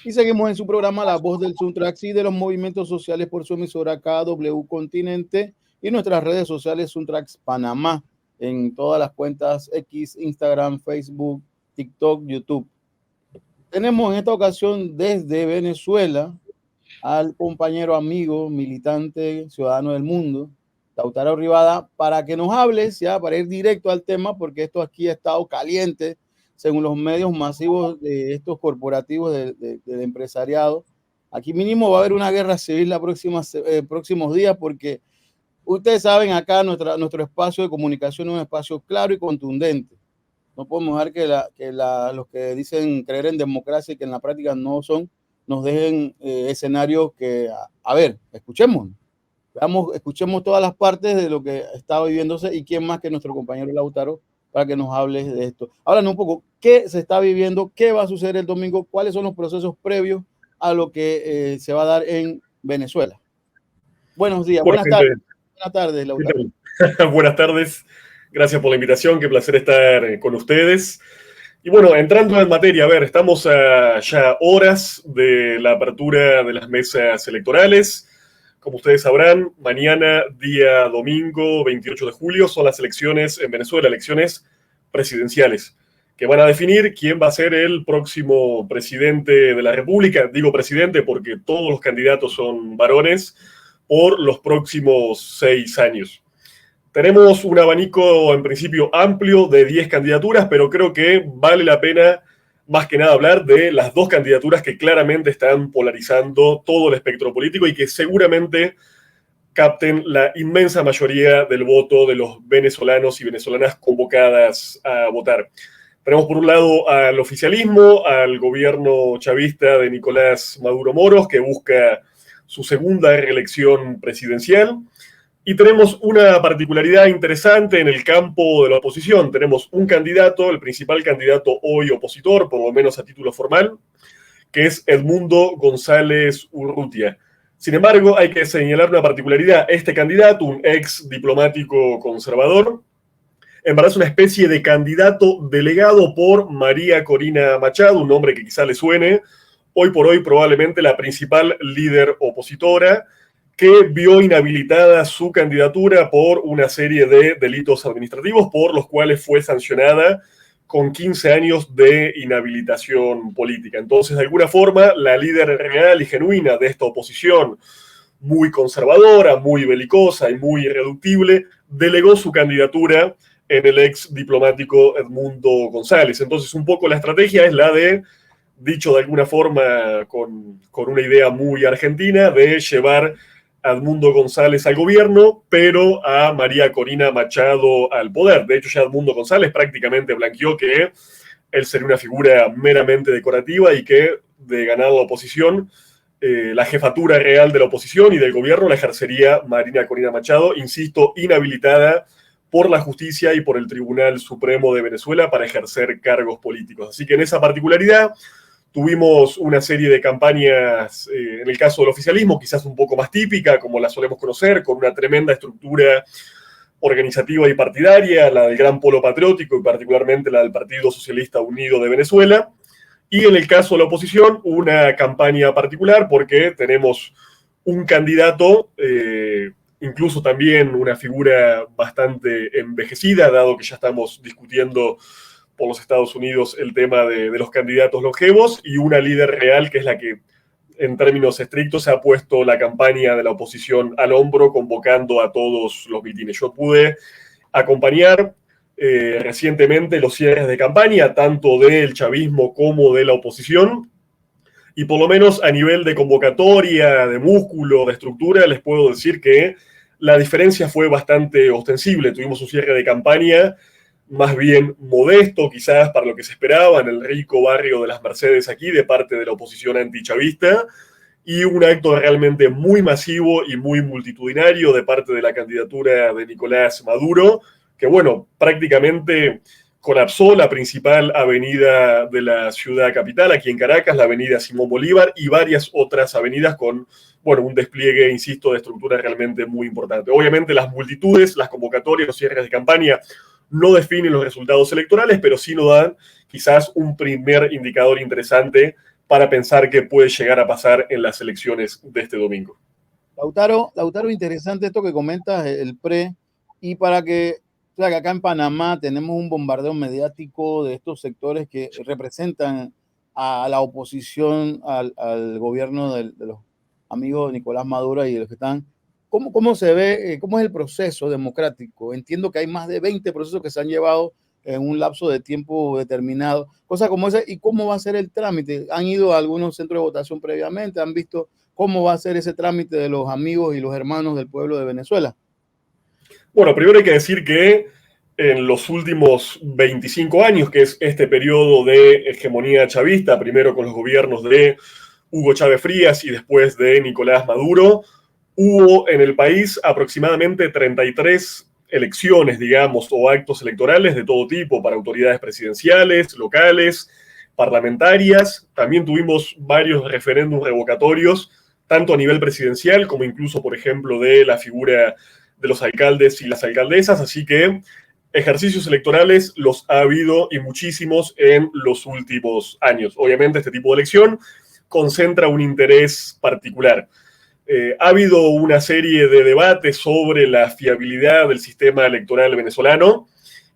Y seguimos en su programa La Voz del Suntrax y de los movimientos sociales por su emisora KW Continente y nuestras redes sociales Suntrax Panamá en todas las cuentas X, Instagram, Facebook, TikTok, YouTube. Tenemos en esta ocasión desde Venezuela al compañero, amigo, militante, ciudadano del mundo, Lautaro Rivada, para que nos hables, ya para ir directo al tema, porque esto aquí ha estado caliente, según los medios masivos de estos corporativos del empresariado. Aquí mínimo va a haber una guerra civil los próximos días, porque ustedes saben, acá nuestro espacio de comunicación es un espacio claro y contundente. No podemos dejar que los que dicen creer en democracia y que en la práctica no son, nos dejen escenarios que, a ver, escuchemos todas las partes de lo que está viviéndose y quién más que nuestro compañero Lautaro para que nos hable de esto. Háblanos un poco, ¿qué se está viviendo? ¿Qué va a suceder el domingo? ¿Cuáles son los procesos previos a lo que se va a dar en Venezuela? Buenos días, bueno, buenas tardes, Lautaro. Buenas tardes, gracias por la invitación, qué placer estar con ustedes. Y bueno, entrando en materia, a ver, estamos a ya horas de la apertura de las mesas electorales. Como ustedes sabrán, mañana, día domingo 28 de julio, son las elecciones en Venezuela, elecciones presidenciales, que van a definir quién va a ser el próximo presidente de la República. Digo presidente porque todos los candidatos son varones por los próximos 6 años. Tenemos un abanico en principio amplio de 10 candidaturas, pero creo que vale la pena más que nada hablar de las 2 candidaturas que claramente están polarizando todo el espectro político y que seguramente capten la inmensa mayoría del voto de los venezolanos y venezolanas convocadas a votar. Tenemos por un lado al oficialismo, al gobierno chavista de Nicolás Maduro Moros, que busca su segunda reelección presidencial. Y tenemos una particularidad interesante en el campo de la oposición. Tenemos un candidato, el principal candidato hoy opositor, por lo menos a título formal, que es Edmundo González Urrutia. Sin embargo, hay que señalar una particularidad. Este candidato, un ex diplomático conservador, en verdad es una especie de candidato delegado por María Corina Machado, un nombre que quizá le suene, hoy por hoy probablemente la principal líder opositora, que vio inhabilitada su candidatura por una serie de delitos administrativos por los cuales fue sancionada con 15 años de inhabilitación política. Entonces, de alguna forma, la líder real y genuina de esta oposición, muy conservadora, muy belicosa y muy irreductible, delegó su candidatura en el ex diplomático Edmundo González. Entonces, un poco la estrategia es la de, dicho de alguna forma con una idea muy argentina, de llevar a Edmundo González al gobierno, pero a María Corina Machado al poder. De hecho, ya Edmundo González prácticamente blanqueó que él sería una figura meramente decorativa y que, de ganar la oposición, la jefatura real de la oposición y del gobierno la ejercería María Corina Machado, insisto, inhabilitada por la justicia y por el Tribunal Supremo de Venezuela para ejercer cargos políticos. Así que en esa particularidad tuvimos una serie de campañas, en el caso del oficialismo, quizás un poco más típica, como la solemos conocer, con una tremenda estructura organizativa y partidaria, la del Gran Polo Patriótico y particularmente la del Partido Socialista Unido de Venezuela. Y en el caso de la oposición, una campaña particular porque tenemos un candidato, incluso también una figura bastante envejecida, dado que ya estamos discutiendo por los Estados Unidos el tema de los candidatos longevos, y una líder real que es la que, en términos estrictos, se ha puesto la campaña de la oposición al hombro, convocando a todos los mitines. Yo pude acompañar recientemente los cierres de campaña, tanto del chavismo como de la oposición, y por lo menos a nivel de convocatoria, de músculo, de estructura, les puedo decir que la diferencia fue bastante ostensible. Tuvimos un cierre de campaña más bien modesto, quizás para lo que se esperaba, en el rico barrio de Las Mercedes aquí, de parte de la oposición antichavista, y un acto realmente muy masivo y muy multitudinario de parte de la candidatura de Nicolás Maduro, que bueno, prácticamente colapsó la principal avenida de la ciudad capital, aquí en Caracas, la avenida Simón Bolívar, y varias otras avenidas con, bueno, un despliegue, insisto, de estructura realmente muy importante. Obviamente las multitudes, las convocatorias, los cierres de campaña no definen los resultados electorales, pero sí nos dan quizás un primer indicador interesante para pensar qué puede llegar a pasar en las elecciones de este domingo. Lautaro, interesante esto que comentas, el PRE, y para que, o sea, que acá en Panamá tenemos un bombardeo mediático de estos sectores que representan a la oposición al gobierno de los amigos de Nicolás Maduro y de los que están. ¿Cómo se ve, cómo es el proceso democrático? Entiendo que hay más de 20 procesos que se han llevado en un lapso de tiempo determinado, cosas como esa, ¿y cómo va a ser el trámite? ¿Han ido a algunos centros de votación previamente? ¿Han visto cómo va a ser ese trámite de los amigos y los hermanos del pueblo de Venezuela? Bueno, primero hay que decir que en los últimos 25 años, que es este periodo de hegemonía chavista, primero con los gobiernos de Hugo Chávez Frías y después de Nicolás Maduro, hubo en el país aproximadamente 33 elecciones, digamos, o actos electorales de todo tipo para autoridades presidenciales, locales, parlamentarias. También tuvimos varios referéndums revocatorios, tanto a nivel presidencial como incluso, por ejemplo, de la figura de los alcaldes y las alcaldesas. Así que ejercicios electorales los ha habido y muchísimos en los últimos años. Obviamente este tipo de elección concentra un interés particular. Ha habido una serie de debates sobre la fiabilidad del sistema electoral venezolano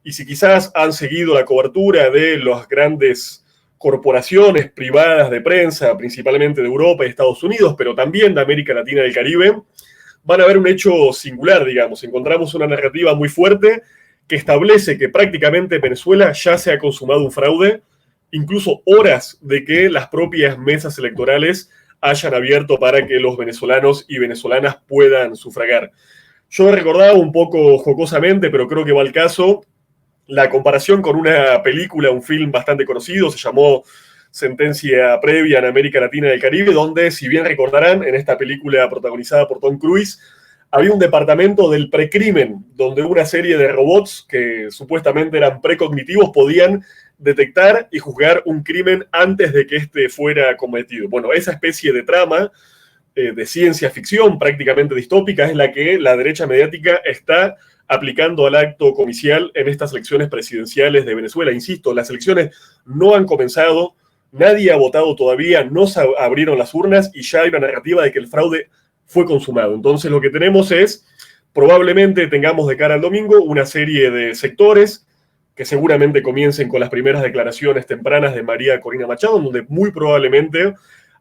y si quizás han seguido la cobertura de las grandes corporaciones privadas de prensa, principalmente de Europa y Estados Unidos, pero también de América Latina y el Caribe, van a ver un hecho singular, digamos. Encontramos una narrativa muy fuerte que establece que prácticamente en Venezuela ya se ha consumado un fraude, incluso horas de que las propias mesas electorales hayan abierto para que los venezolanos y venezolanas puedan sufragar. Yo he recordado un poco jocosamente, pero creo que va al caso, la comparación con una película, un film bastante conocido, se llamó Sentencia Previa en América Latina y el Caribe, donde, si bien recordarán, en esta película protagonizada por Tom Cruise, había un departamento del precrimen, donde una serie de robots que supuestamente eran precognitivos podían detectar y juzgar un crimen antes de que éste fuera cometido. Bueno, esa especie de trama de ciencia ficción prácticamente distópica es la que la derecha mediática está aplicando al acto comicial en estas elecciones presidenciales de Venezuela. Insisto, las elecciones no han comenzado, nadie ha votado todavía, no se abrieron las urnas y ya hay una narrativa de que el fraude fue consumado. Entonces lo que tenemos es, probablemente tengamos de cara al domingo una serie de sectores que seguramente comiencen con las primeras declaraciones tempranas de María Corina Machado, donde muy probablemente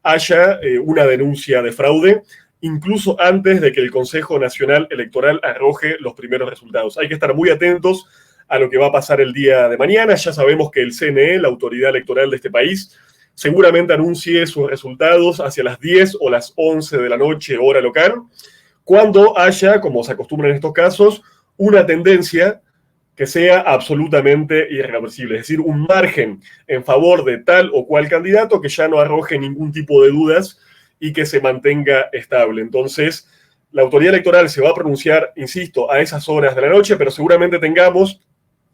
haya una denuncia de fraude, incluso antes de que el Consejo Nacional Electoral arroje los primeros resultados. Hay que estar muy atentos a lo que va a pasar el día de mañana. Ya sabemos que el CNE, la autoridad electoral de este país, seguramente anuncie sus resultados hacia las 10 o las 11 de la noche, hora local, cuando haya, como se acostumbra en estos casos, una tendencia que sea absolutamente irreversible, es decir, un margen en favor de tal o cual candidato que ya no arroje ningún tipo de dudas y que se mantenga estable. Entonces, la autoridad electoral se va a pronunciar, insisto, a esas horas de la noche, pero seguramente tengamos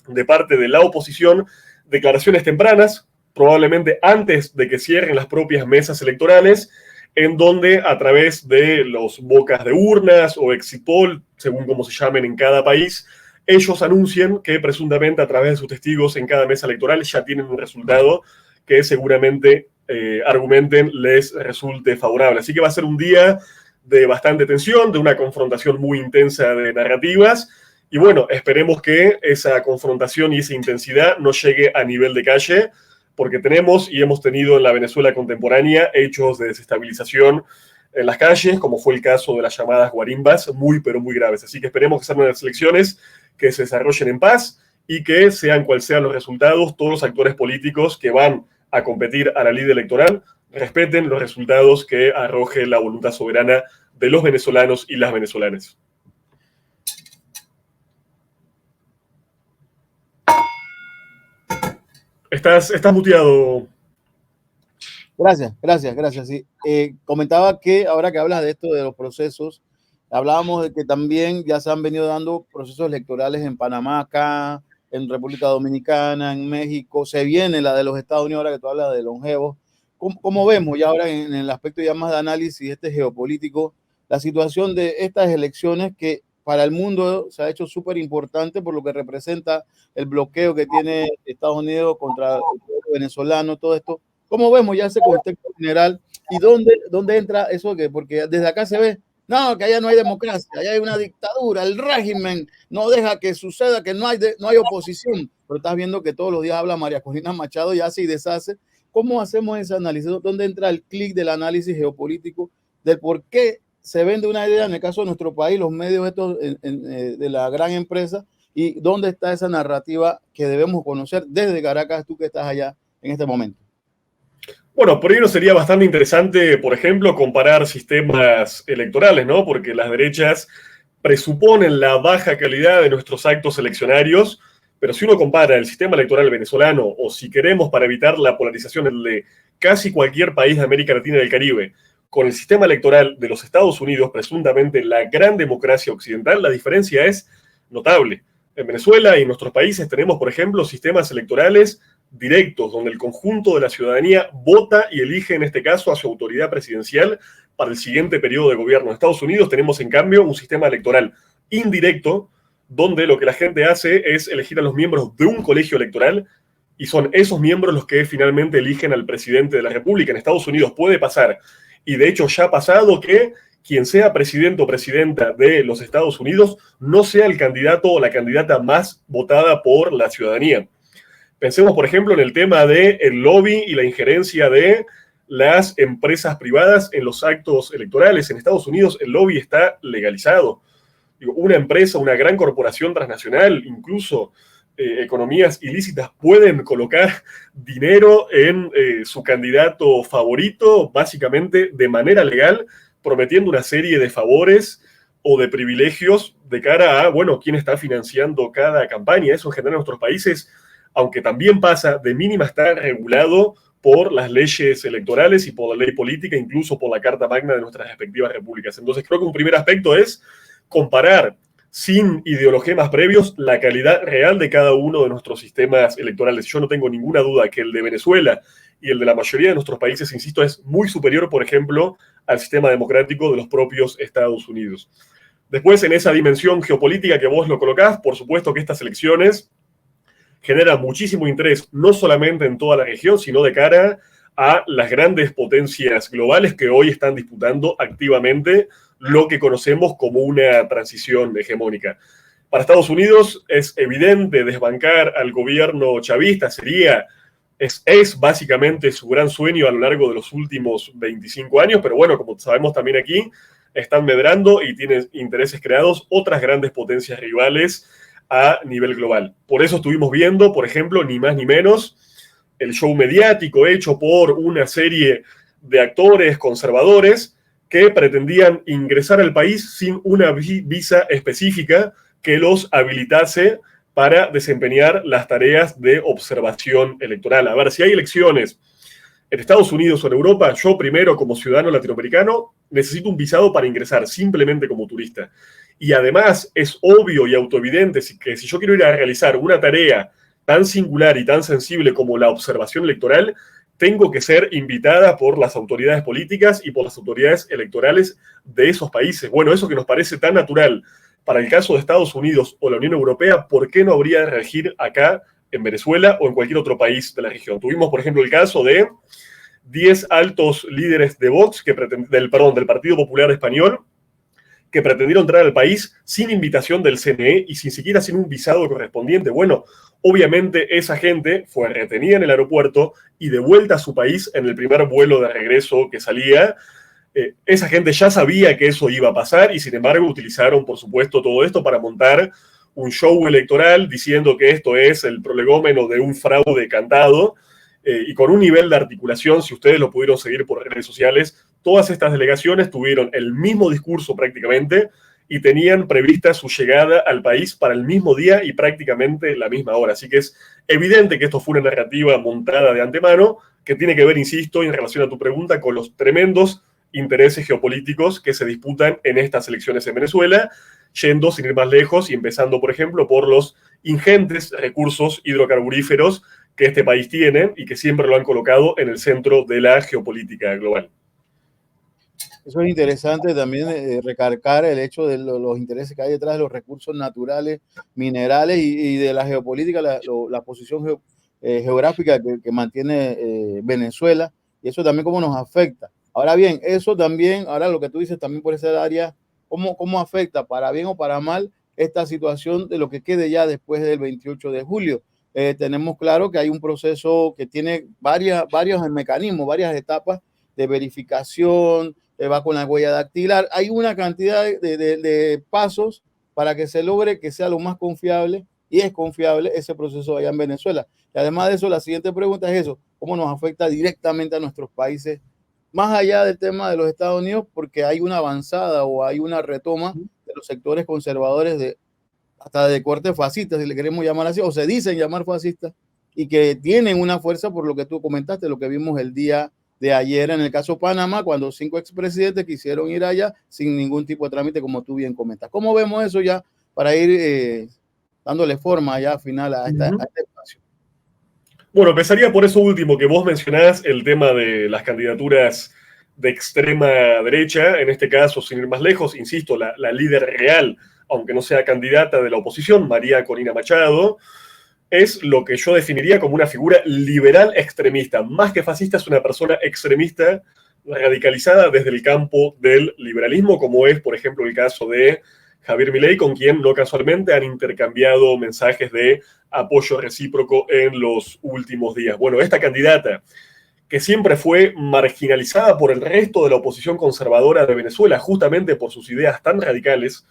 de parte de la oposición declaraciones tempranas, probablemente antes de que cierren las propias mesas electorales, en donde a través de los bocas de urnas o exit poll, según como se llamen en cada país, ellos anuncian que presuntamente a través de sus testigos en cada mesa electoral ya tienen un resultado que seguramente argumenten les resulte favorable. Así que va a ser un día de bastante tensión, de una confrontación muy intensa de narrativas. Y bueno, esperemos que esa confrontación y esa intensidad no llegue a nivel de calle, porque tenemos y hemos tenido en la Venezuela contemporánea hechos de desestabilización en las calles, como fue el caso de las llamadas guarimbas, muy pero muy graves. Así que esperemos que sean unas elecciones que se desarrollen en paz y que sean cuales sean los resultados, todos los actores políticos que van a competir a la lid electoral respeten los resultados que arroje la voluntad soberana de los venezolanos y las venezolanas. Estás muteado. Gracias. Sí. Comentaba que ahora que hablas de esto de los procesos, hablábamos de que también ya se han venido dando procesos electorales en Panamá, acá, en República Dominicana, en México. Se viene la de los Estados Unidos, ahora que tú hablas de longevos. ¿Cómo vemos ya ahora en el aspecto ya más de análisis geopolítico, la situación de estas elecciones que para el mundo se ha hecho súper importante por lo que representa el bloqueo que tiene Estados Unidos contra el pueblo venezolano, todo esto? ¿Cómo vemos ya ese contexto general? ¿Y dónde entra eso? Porque desde acá se ve, no, que allá no hay democracia, allá hay una dictadura, el régimen no deja que suceda, que no hay oposición. Pero estás viendo que todos los días habla María Corina Machado y hace y deshace. ¿Cómo hacemos ese análisis? ¿Dónde entra el clic del análisis geopolítico del por qué se vende una idea, en el caso de nuestro país, los medios estos de la gran empresa, y dónde está esa narrativa que debemos conocer desde Caracas, tú que estás allá en este momento? Bueno, por ello sería bastante interesante, por ejemplo, comparar sistemas electorales, ¿no? Porque las derechas presuponen la baja calidad de nuestros actos eleccionarios, pero si uno compara el sistema electoral venezolano, o si queremos para evitar la polarización de casi cualquier país de América Latina y del Caribe, con el sistema electoral de los Estados Unidos, presuntamente la gran democracia occidental, la diferencia es notable. En Venezuela y en nuestros países tenemos, por ejemplo, sistemas electorales directos, donde el conjunto de la ciudadanía vota y elige, en este caso, a su autoridad presidencial para el siguiente periodo de gobierno. En Estados Unidos tenemos, en cambio, un sistema electoral indirecto, donde lo que la gente hace es elegir a los miembros de un colegio electoral y son esos miembros los que finalmente eligen al presidente de la República. En Estados Unidos puede pasar, y de hecho ya ha pasado, que quien sea presidente o presidenta de los Estados Unidos no sea el candidato o la candidata más votada por la ciudadanía. Pensemos, por ejemplo, en el tema del lobby y la injerencia de las empresas privadas en los actos electorales. En Estados Unidos el lobby está legalizado. Digo, una empresa, una gran corporación transnacional, incluso economías ilícitas, pueden colocar dinero en su candidato favorito, básicamente de manera legal, prometiendo una serie de favores o de privilegios de cara a, bueno, quién está financiando cada campaña. Eso en general en nuestros países, aunque también pasa, de mínima está regulado por las leyes electorales y por la ley política, incluso por la Carta Magna de nuestras respectivas repúblicas. Entonces creo que un primer aspecto es comparar sin ideologemas previos la calidad real de cada uno de nuestros sistemas electorales. Yo no tengo ninguna duda que el de Venezuela y el de la mayoría de nuestros países, insisto, es muy superior, por ejemplo, al sistema democrático de los propios Estados Unidos. Después, en esa dimensión geopolítica que vos lo colocás, por supuesto que estas elecciones generan muchísimo interés, no solamente en toda la región, sino de cara a las grandes potencias globales que hoy están disputando activamente lo que conocemos como una transición hegemónica. Para Estados Unidos es evidente desbancar al gobierno chavista, es básicamente su gran sueño a lo largo de los últimos 25 años, pero bueno, como sabemos también aquí, están medrando y tienen intereses creados otras grandes potencias rivales a nivel global. Por eso estuvimos viendo, por ejemplo, ni más ni menos, el show mediático hecho por una serie de actores conservadores que pretendían ingresar al país sin una visa específica que los habilitase para desempeñar las tareas de observación electoral. A ver, si hay elecciones en Estados Unidos o en Europa, yo primero como ciudadano latinoamericano necesito un visado para ingresar simplemente como turista. Y además es obvio y autoevidente que si yo quiero ir a realizar una tarea tan singular y tan sensible como la observación electoral, tengo que ser invitada por las autoridades políticas y por las autoridades electorales de esos países. Bueno, eso que nos parece tan natural para el caso de Estados Unidos o la Unión Europea, ¿por qué no habría de regir acá en Venezuela o en cualquier otro país de la región? Tuvimos, por ejemplo, el caso de 10 altos líderes de Vox, del Partido Popular Español, que pretendieron entrar al país sin invitación del CNE y sin siquiera sin un visado correspondiente. Bueno, obviamente esa gente fue retenida en el aeropuerto y devuelta a su país en el primer vuelo de regreso que salía. Esa gente ya sabía que eso iba a pasar y sin embargo utilizaron, por supuesto, todo esto para montar un show electoral diciendo que esto es el prolegómeno de un fraude cantado y con un nivel de articulación, si ustedes lo pudieron seguir por redes sociales, todas estas delegaciones tuvieron el mismo discurso prácticamente y tenían prevista su llegada al país para el mismo día y prácticamente la misma hora. Así que es evidente que esto fue una narrativa montada de antemano que tiene que ver, insisto, en relación a tu pregunta, con los tremendos intereses geopolíticos que se disputan en estas elecciones en Venezuela, yendo sin ir más lejos y empezando, por ejemplo, por los ingentes recursos hidrocarburíferos que este país tiene y que siempre lo han colocado en el centro de la geopolítica global. Eso es interesante también recalcar el hecho de los intereses que hay detrás de los recursos naturales, minerales y de la geopolítica, la posición geográfica que mantiene Venezuela, y eso también cómo nos afecta. Ahora bien, eso también, ahora lo que tú dices también por esa área, cómo afecta para bien o para mal esta situación de lo que quede ya después del 28 de julio. Tenemos claro que hay un proceso que tiene varios mecanismos, varias etapas de verificación, va con la huella dactilar. Hay una cantidad de pasos para que se logre que sea lo más confiable, y es confiable ese proceso allá en Venezuela. Y además de eso, la siguiente pregunta es eso, ¿cómo nos afecta directamente a nuestros países, más allá del tema de los Estados Unidos, porque hay una avanzada o hay una retoma de los sectores conservadores hasta de corte fascista, si le queremos llamar así, o se dicen llamar fascistas, y que tienen una fuerza por lo que tú comentaste, lo que vimos el día de ayer en el caso Panamá, cuando 5 expresidentes quisieron ir allá sin ningún tipo de trámite, como tú bien comentas. ¿Cómo vemos eso ya para ir dándole forma ya final a este espacio? Bueno, empezaría por eso último que vos mencionás, el tema de las candidaturas de extrema derecha, en este caso, sin ir más lejos, insisto, la líder real, aunque no sea candidata de la oposición, María Corina Machado, es lo que yo definiría como una figura liberal extremista. Más que fascista, es una persona extremista radicalizada desde el campo del liberalismo, como es, por ejemplo, el caso de Javier Milei, con quien no casualmente han intercambiado mensajes de apoyo recíproco en los últimos días. Bueno, esta candidata, que siempre fue marginalizada por el resto de la oposición conservadora de Venezuela, justamente por sus ideas tan radicales,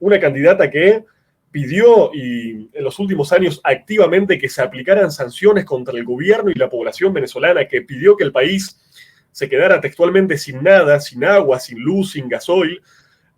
una candidata que pidió y en los últimos años activamente que se aplicaran sanciones contra el gobierno y la población venezolana, que pidió que el país se quedara textualmente sin nada, sin agua, sin luz, sin gasoil.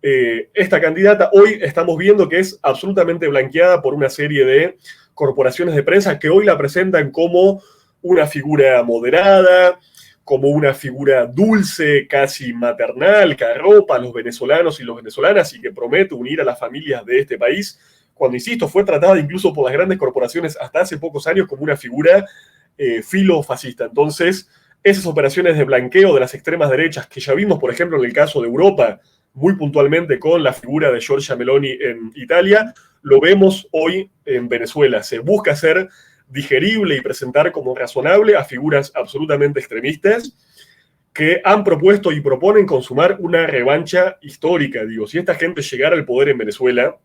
Esta candidata hoy estamos viendo que es absolutamente blanqueada por una serie de corporaciones de prensa que hoy la presentan como una figura moderada, como una figura dulce, casi maternal, que arropa a los venezolanos y las venezolanas y que promete unir a las familias de este país, cuando, insisto, fue tratada incluso por las grandes corporaciones hasta hace pocos años como una figura filofascista. Entonces, esas operaciones de blanqueo de las extremas derechas que ya vimos, por ejemplo, en el caso de Europa, muy puntualmente con la figura de Giorgia Meloni en Italia, lo vemos hoy en Venezuela. Se busca hacer digerible y presentar como razonable a figuras absolutamente extremistas que han propuesto y proponen consumar una revancha histórica. Digo, si esta gente llegara al poder en Venezuela,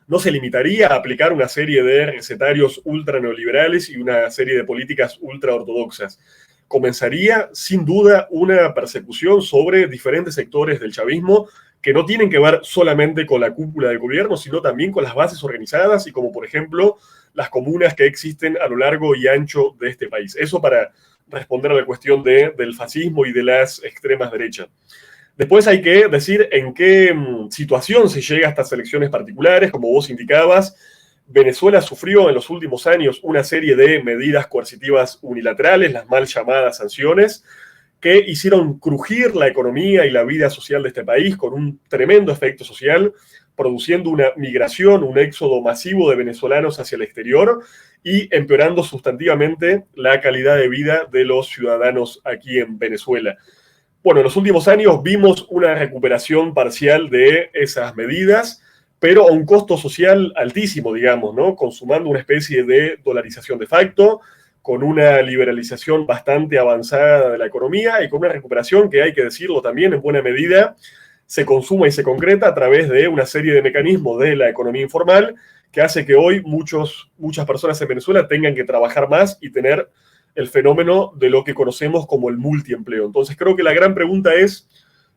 no se limitaría a aplicar una serie de recetarios ultra neoliberales y una serie de políticas ultra ortodoxas. Comenzaría, sin duda, una persecución sobre diferentes sectores del chavismo que no tienen que ver solamente con la cúpula del gobierno, sino también con las bases organizadas y como, por ejemplo, las comunas que existen a lo largo y ancho de este país. Eso para responder a la cuestión del fascismo y de las extremas derechas. Después hay que decir en qué situación se llega a estas elecciones particulares. Como vos indicabas, Venezuela sufrió en los últimos años una serie de medidas coercitivas unilaterales, las mal llamadas sanciones, que hicieron crujir la economía y la vida social de este país con un tremendo efecto social, produciendo una migración, un éxodo masivo de venezolanos hacia el exterior y empeorando sustantivamente la calidad de vida de los ciudadanos aquí en Venezuela. Bueno, en los últimos años vimos una recuperación parcial de esas medidas, pero a un costo social altísimo, digamos, ¿no? Consumando una especie de dolarización de facto, con una liberalización bastante avanzada de la economía y con una recuperación que, hay que decirlo también, en buena medida se consuma y se concreta a través de una serie de mecanismos de la economía informal que hace que hoy muchas personas en Venezuela tengan que trabajar más y tener el fenómeno de lo que conocemos como el multiempleo. Entonces creo que la gran pregunta es,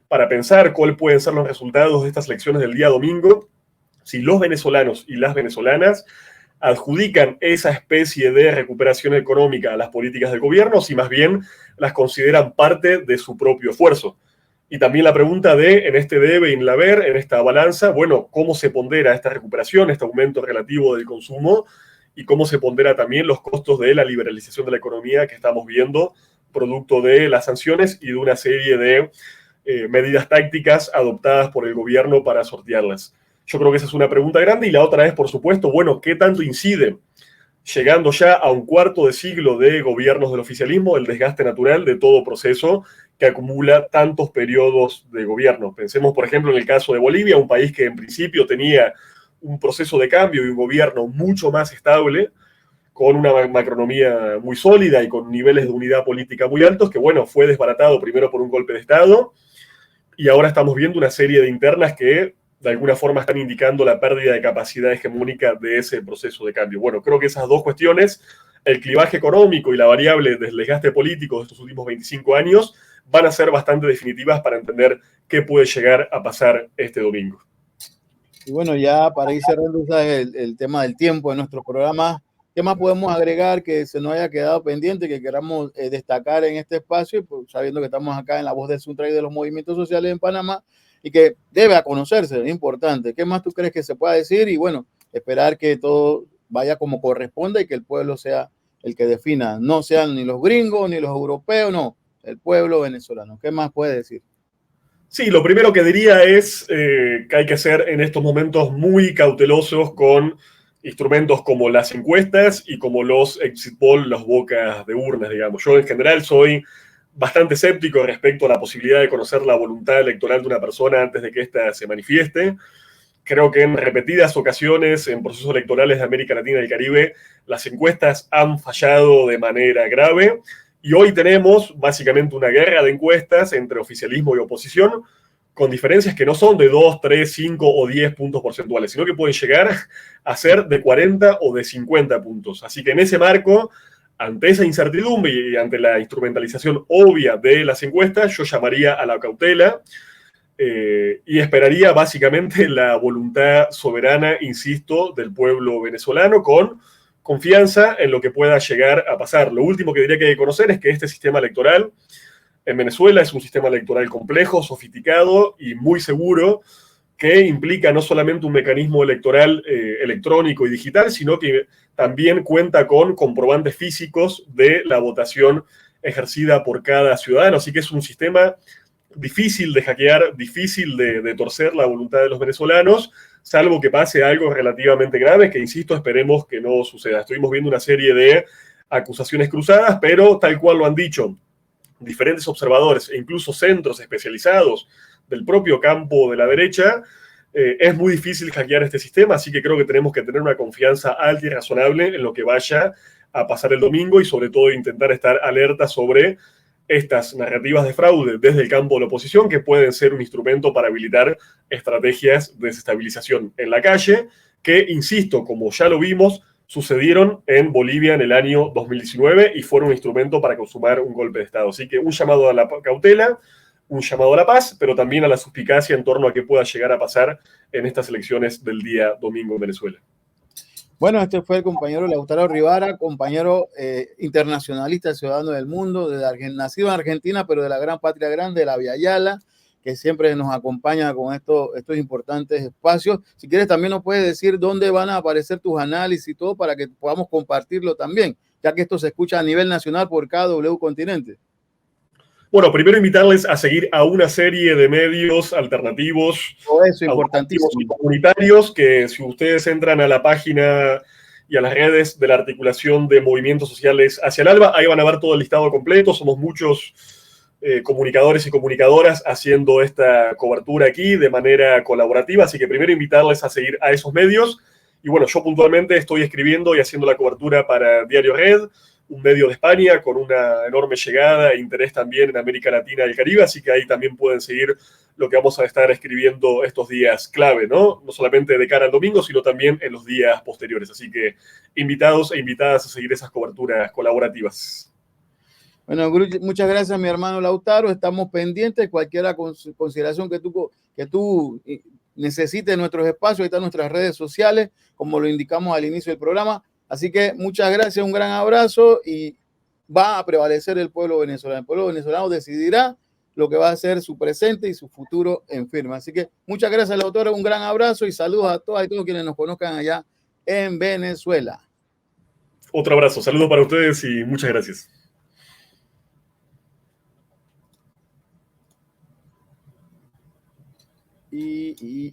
para pensar cuáles pueden ser los resultados de estas elecciones del día domingo, si los venezolanos y las venezolanas adjudican esa especie de recuperación económica a las políticas del gobierno, si más bien las consideran parte de su propio esfuerzo. Y también la pregunta de, en este debe y en el haber, en esta balanza, bueno, ¿cómo se pondera esta recuperación, este aumento relativo del consumo? Y cómo se pondera también los costos de la liberalización de la economía que estamos viendo, producto de las sanciones y de una serie de medidas tácticas adoptadas por el gobierno para sortearlas. Yo creo que esa es una pregunta grande. Y la otra es, por supuesto, bueno, ¿qué tanto incide, llegando ya a un cuarto de siglo de gobiernos del oficialismo, el desgaste natural de todo proceso que acumula tantos periodos de gobierno? Pensemos, por ejemplo, en el caso de Bolivia, un país que en principio tenía un proceso de cambio y un gobierno mucho más estable, con una macroeconomía muy sólida y con niveles de unidad política muy altos, que bueno, fue desbaratado primero por un golpe de Estado, y ahora estamos viendo una serie de internas que de alguna forma están indicando la pérdida de capacidad hegemónica de ese proceso de cambio. Bueno, creo que esas dos cuestiones, el clivaje económico y la variable del desgaste político de estos últimos 25 años, van a ser bastante definitivas para entender qué puede llegar a pasar este domingo. Y bueno, ya para ir cerrando el tema del tiempo de nuestro programa, ¿qué más podemos agregar que se nos haya quedado pendiente, que queramos destacar en este espacio, pues, sabiendo que estamos acá en La Voz del Suntrack y de los movimientos sociales en Panamá, y que debe a conocerse, es importante? ¿Qué más tú crees que se pueda decir? Y bueno, esperar que todo vaya como corresponda y que el pueblo sea el que defina, no sean ni los gringos ni los europeos, no, el pueblo venezolano. ¿Qué más puedes decir? Sí, lo primero que diría es que hay que ser en estos momentos muy cautelosos con instrumentos como las encuestas y como los exit poll, las bocas de urnas, digamos. Yo en general soy bastante escéptico respecto a la posibilidad de conocer la voluntad electoral de una persona antes de que ésta se manifieste. Creo que en repetidas ocasiones en procesos electorales de América Latina y el Caribe, las encuestas han fallado de manera grave. Y hoy tenemos básicamente una guerra de encuestas entre oficialismo y oposición, con diferencias que no son de 2, 3, 5 o 10 puntos porcentuales, sino que pueden llegar a ser de 40 o de 50 puntos. Así que en ese marco, ante esa incertidumbre y ante la instrumentalización obvia de las encuestas, yo llamaría a la cautela y esperaría básicamente la voluntad soberana, insisto, del pueblo venezolano con confianza en lo que pueda llegar a pasar. Lo último que diría que hay que conocer es que este sistema electoral en Venezuela es un sistema electoral complejo, sofisticado y muy seguro, que implica no solamente un mecanismo electoral electrónico y digital, sino que también cuenta con comprobantes físicos de la votación ejercida por cada ciudadano. Así que es un sistema difícil de hackear, difícil de torcer la voluntad de los venezolanos, salvo que pase algo relativamente grave, que insisto, esperemos que no suceda. Estuvimos viendo una serie de acusaciones cruzadas, pero tal cual lo han dicho diferentes observadores e incluso centros especializados del propio campo de la derecha, es muy difícil hackear este sistema, así que creo que tenemos que tener una confianza alta y razonable en lo que vaya a pasar el domingo y sobre todo intentar estar alerta sobre estas narrativas de fraude desde el campo de la oposición que pueden ser un instrumento para habilitar estrategias de desestabilización en la calle, que, insisto, como ya lo vimos, sucedieron en Bolivia en el año 2019 y fueron un instrumento para consumar un golpe de Estado. Así que un llamado a la cautela, un llamado a la paz, pero también a la suspicacia en torno a qué pueda llegar a pasar en estas elecciones del día domingo en Venezuela. Bueno, este fue el compañero Lautaro Rivara, compañero internacionalista, ciudadano del mundo, nacido en Argentina, pero de la gran patria grande, de la Via Yala, que siempre nos acompaña con estos importantes espacios. Si quieres, también nos puedes decir dónde van a aparecer tus análisis y todo para que podamos compartirlo también, ya que esto se escucha a nivel nacional por KW Continente. Bueno, primero invitarles a seguir a una serie de medios alternativos, Eso, importantísimo, y comunitarios, que si ustedes entran a la página y a las redes de la articulación de movimientos sociales hacia el ALBA, ahí van a ver todo el listado completo. Somos muchos comunicadores y comunicadoras haciendo esta cobertura aquí de manera colaborativa, así que primero invitarles a seguir a esos medios. Y bueno, yo puntualmente estoy escribiendo y haciendo la cobertura para Diario Red, un medio de España con una enorme llegada e interés también en América Latina y el Caribe, así que ahí también pueden seguir lo que vamos a estar escribiendo estos días clave, ¿no? No solamente de cara al domingo, sino también en los días posteriores. Así que invitados e invitadas a seguir esas coberturas colaborativas. Bueno, muchas gracias, mi hermano Lautaro. Estamos pendientes. Cualquier consideración que tú necesites en nuestros espacios, ahí están nuestras redes sociales, como lo indicamos al inicio del programa. Así que muchas gracias, un gran abrazo y va a prevalecer el pueblo venezolano. El pueblo venezolano decidirá lo que va a ser su presente y su futuro en firme. Así que muchas gracias, Lautaro. Un gran abrazo y saludos a todas y todos quienes nos conozcan allá en Venezuela. Otro abrazo. Saludos para ustedes y muchas gracias. Y